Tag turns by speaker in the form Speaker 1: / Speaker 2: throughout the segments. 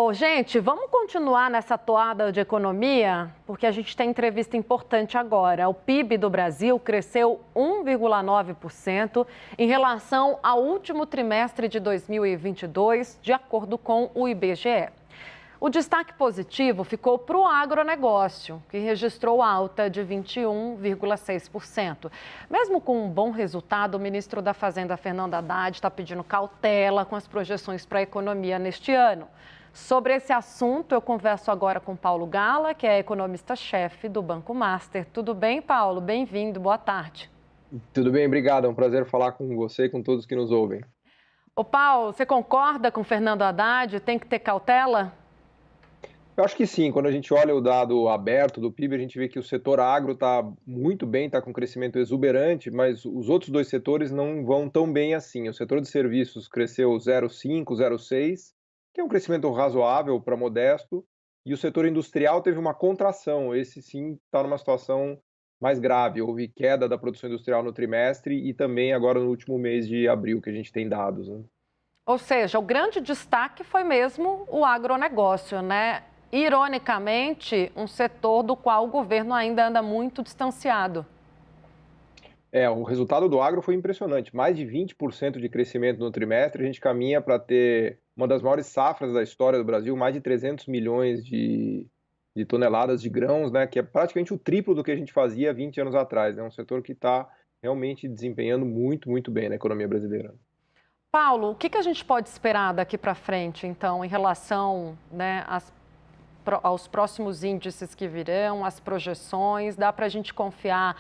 Speaker 1: Bom, gente, vamos continuar nessa toada de economia, porque a gente tem entrevista importante agora. O PIB do Brasil cresceu 1,9% em relação ao último trimestre de 2022, de acordo com o IBGE. O destaque positivo ficou para o agronegócio, que registrou alta de 21,6%. Mesmo com um bom resultado, o ministro da Fazenda, Fernando Haddad, está pedindo cautela com as projeções para a economia neste ano. Sobre esse assunto, eu converso agora com Paulo Gala, que é economista-chefe do Banco Master. Tudo bem, Paulo? Bem-vindo, boa tarde.
Speaker 2: Tudo bem, obrigado. É um prazer falar com você e com todos que nos ouvem.
Speaker 1: Ô, Paulo, você concorda com Fernando Haddad? Tem que ter cautela?
Speaker 2: Eu acho que sim, quando a gente olha o dado aberto do PIB, a gente vê que o setor agro está muito bem, está com crescimento exuberante, mas os outros dois setores não vão tão bem assim. O setor de serviços cresceu 0,5, 0,6, que é um crescimento razoável para modesto, e o setor industrial teve uma contração. Esse sim está numa situação mais grave. Houve queda da produção industrial no trimestre e também agora no último mês de abril, que a gente tem dados, né?
Speaker 1: Ou seja, o grande destaque foi mesmo o agronegócio, né? Ironicamente, um setor do qual o governo ainda anda muito distanciado.
Speaker 2: O resultado do agro foi impressionante, mais de 20% de crescimento no trimestre, a gente caminha para ter uma das maiores safras da história do Brasil, mais de 300 milhões de toneladas de grãos, né, que é praticamente o triplo do que a gente fazia 20 anos atrás. É um setor que está realmente desempenhando muito, muito bem na economia brasileira.
Speaker 1: Paulo, o que a gente pode esperar daqui para frente, então, em relação, né, aos próximos índices que virão, as projeções? Dá para a gente confiar?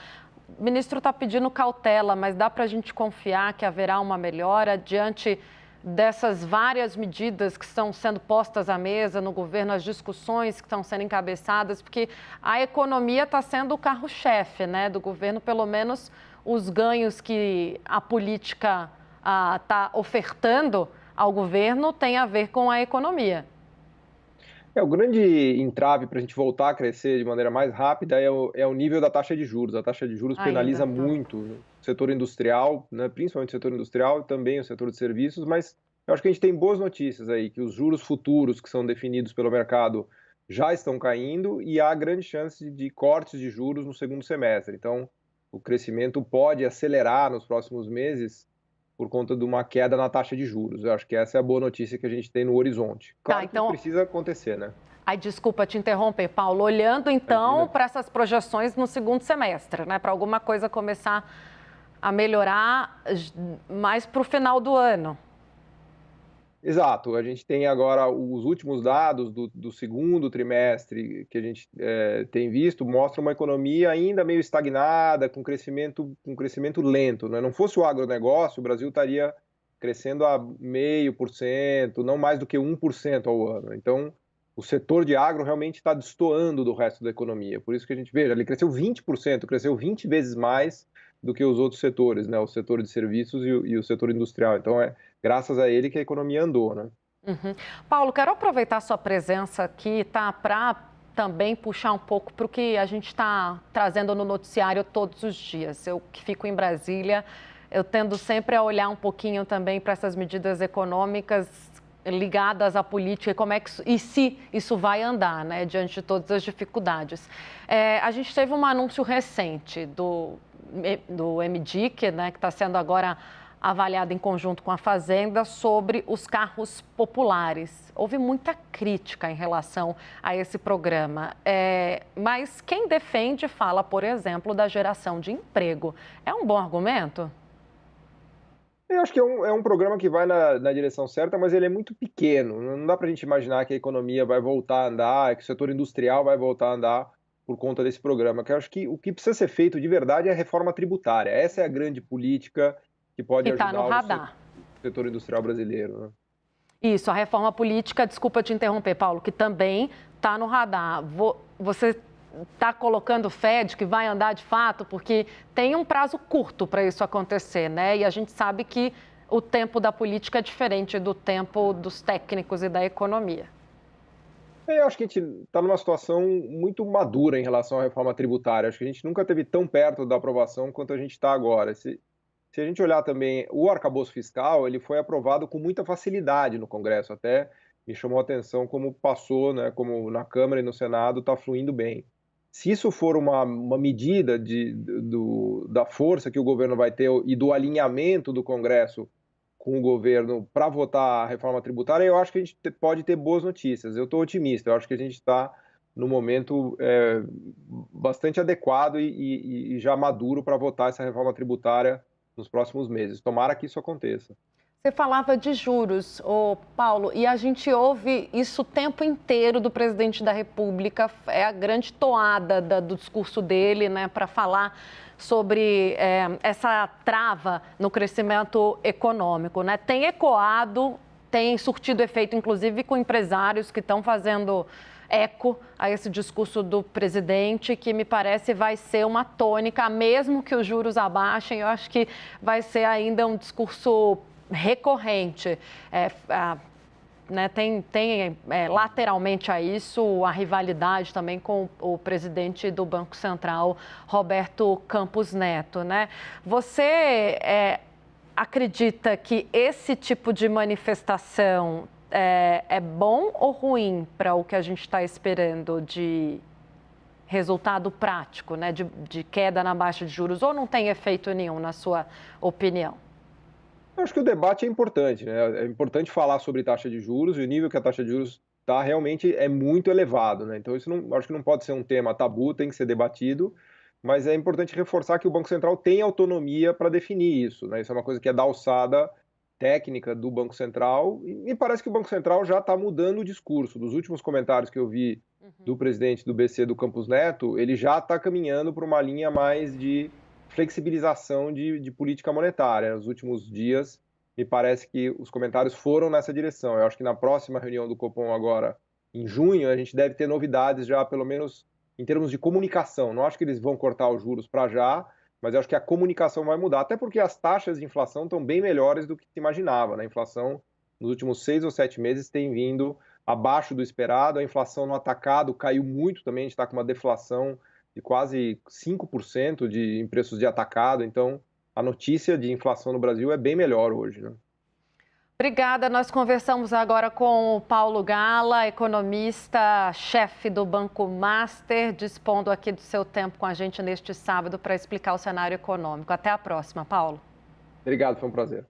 Speaker 1: O ministro está pedindo cautela, mas dá para a gente confiar que haverá uma melhora diante dessas várias medidas que estão sendo postas à mesa no governo, as discussões que estão sendo encabeçadas, porque a economia está sendo o carro-chefe, né, do governo, pelo menos os ganhos que a política está ofertando ao governo têm a ver com a economia.
Speaker 2: O grande entrave para a gente voltar a crescer de maneira mais rápida é o nível da taxa de juros. A taxa de juros
Speaker 1: Ainda,
Speaker 2: penaliza
Speaker 1: tá.
Speaker 2: muito o setor industrial, né, principalmente o setor industrial e também o setor de serviços, mas eu acho que a gente tem boas notícias aí, que os juros futuros que são definidos pelo mercado já estão caindo e há grande chance de cortes de juros no segundo semestre. Então, o crescimento pode acelerar nos próximos meses por conta de uma queda na taxa de juros. Eu acho que essa é a boa notícia que a gente tem no horizonte.
Speaker 1: Tá,
Speaker 2: Claro que
Speaker 1: então,
Speaker 2: precisa acontecer, né?
Speaker 1: ai, desculpa te interromper, Paulo. Olhando então
Speaker 2: Imagina.
Speaker 1: para essas projeções no segundo semestre, né? Para alguma coisa começar a melhorar mais para o final do ano.
Speaker 2: Exato, a gente tem agora os últimos dados do segundo trimestre que a gente tem visto, mostram uma economia ainda meio estagnada, com crescimento lento, né? Não fosse o agronegócio, o Brasil estaria crescendo a 0,5%, não mais do que 1% ao ano. Então, o setor de agro realmente está destoando do resto da economia. Por isso que a gente veja, ele cresceu 20%, cresceu 20 vezes mais do que os outros setores, né? O setor de serviços e o setor industrial. Então, graças a ele que a economia andou, né?
Speaker 1: Uhum. Paulo, quero aproveitar sua presença aqui, tá, para também puxar um pouco para o que a gente está trazendo no noticiário todos os dias. Eu que fico em Brasília, eu tendo sempre a olhar um pouquinho também para essas medidas econômicas ligadas à política e como é que e se isso vai andar, né, diante de todas as dificuldades. A gente teve um anúncio recente do MDIC, né, que está sendo agora avaliado em conjunto com a Fazenda, sobre os carros populares. Houve muita crítica em relação a esse programa, mas quem defende fala, por exemplo, da geração de emprego. É um bom argumento?
Speaker 2: Eu acho que é um programa que vai na direção certa, mas ele é muito pequeno. Não dá para a gente imaginar que a economia vai voltar a andar, que o setor industrial vai voltar a andar por conta desse programa. Que eu acho que o que precisa ser feito de verdade é a reforma tributária. Essa é a grande política que
Speaker 1: Que
Speaker 2: pode
Speaker 1: está no
Speaker 2: ajudar o
Speaker 1: radar.
Speaker 2: setor industrial brasileiro, né?
Speaker 1: Isso, a reforma política, desculpa te interromper, Paulo, que também está no radar. Você está colocando fé de que vai andar de fato? Porque tem um prazo curto para isso acontecer, né? E a gente sabe que o tempo da política é diferente do tempo dos técnicos e da economia.
Speaker 2: Eu acho que a gente está numa situação muito madura em relação à reforma tributária. Acho que a gente nunca esteve tão perto da aprovação quanto a gente está agora. Se a gente olhar também o arcabouço fiscal, ele foi aprovado com muita facilidade no Congresso, até me chamou a atenção como passou, né, como na Câmara e no Senado está fluindo bem. Se isso for uma medida da força que o governo vai ter e do alinhamento do Congresso com o governo para votar a reforma tributária, eu acho que a gente pode ter boas notícias. Eu estou otimista, eu acho que a gente está no momento bastante adequado e já maduro para votar essa reforma tributária nos próximos meses. Tomara que isso aconteça.
Speaker 1: Você falava de juros, Paulo, e a gente ouve isso o tempo inteiro do presidente da República, é a grande toada do discurso dele, né, para falar sobre essa trava no crescimento econômico, né? Tem ecoado, tem surtido efeito, inclusive, com empresários que estão fazendo eco a esse discurso do presidente, que me parece vai ser uma tônica, mesmo que os juros abaixem, eu acho que vai ser ainda um discurso recorrente. Né, tem lateralmente a isso a rivalidade também com o presidente do Banco Central, Roberto Campos Neto, né? Você acredita que esse tipo de manifestação é bom ou ruim para o que a gente está esperando de resultado prático, né, de queda na baixa de juros, ou não tem efeito nenhum, na sua opinião?
Speaker 2: Eu acho que o debate é importante, né? É importante falar sobre taxa de juros e o nível que a taxa de juros está realmente é muito elevado, né? Então isso não, acho que não pode ser um tema tabu, tem que ser debatido, mas é importante reforçar que o Banco Central tem autonomia para definir isso, né? Isso é uma coisa que é da alçada técnica do Banco Central e me parece que o Banco Central já está mudando o discurso. Dos últimos comentários que eu vi do presidente do BC, do Campos Neto, ele já está caminhando para uma linha mais de flexibilização de política monetária. Nos últimos dias, me parece que os comentários foram nessa direção. Eu acho que na próxima reunião do Copom agora, em junho, a gente deve ter novidades já, pelo menos em termos de comunicação. Não acho que eles vão cortar os juros para já, mas eu acho que a comunicação vai mudar, até porque as taxas de inflação estão bem melhores do que se imaginava, né? A inflação nos últimos 6 ou 7 meses tem vindo abaixo do esperado, a inflação no atacado caiu muito também, a gente está com uma deflação de quase 5% em preços de atacado, então a notícia de inflação no Brasil é bem melhor hoje, né?
Speaker 1: Obrigada. Nós conversamos agora com o Paulo Gala, economista, chefe do Banco Master, dispondo aqui do seu tempo com a gente neste sábado para explicar o cenário econômico. Até a próxima, Paulo.
Speaker 2: Obrigado, foi um prazer.